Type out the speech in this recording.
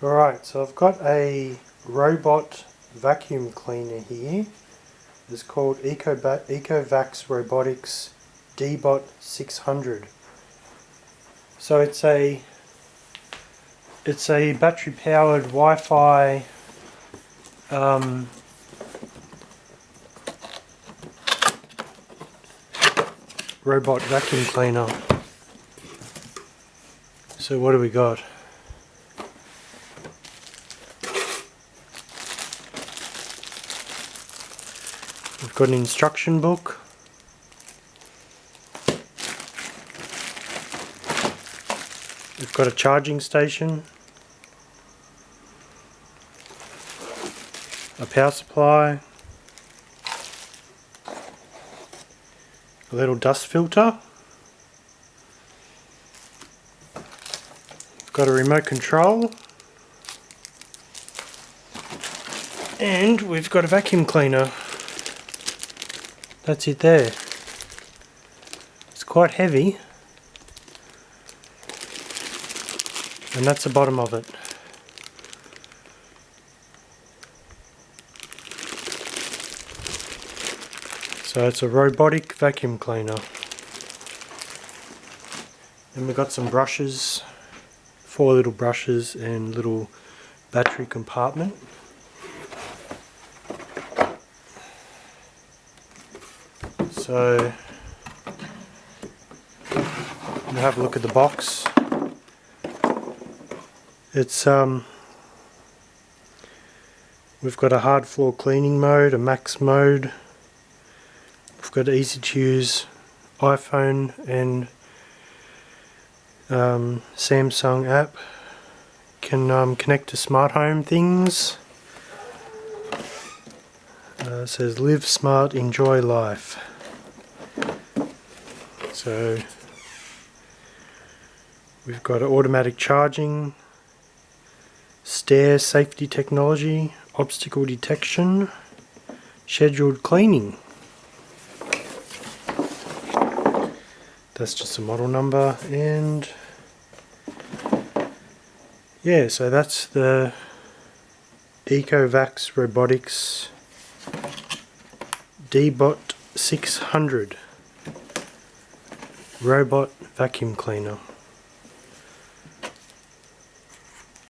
Alright, so I've got a robot vacuum cleaner here. It's called Ecovacs Robotics Debot 600. So it's a battery powered Wi-Fi robot vacuum cleaner. So what do we got? We've got an instruction book. We've got a charging station, a power supply, a little dust filter. We've got a remote control, and we've got a vacuum cleaner. That's it there. It's quite heavy, and that's the bottom of it. So it's a robotic vacuum cleaner. And we've got some brushes, 4 little brushes and little battery compartment. So we'll have a look at the box. It's we've got a hard floor cleaning mode, a max mode. We've got an easy to use iPhone and Samsung app. Can connect to smart home things. It says live smart, enjoy life. So we've got automatic charging, stair safety technology, obstacle detection, scheduled cleaning. That's just a model number, and yeah, so that's the Ecovacs Robotics Debot 600 robot vacuum cleaner.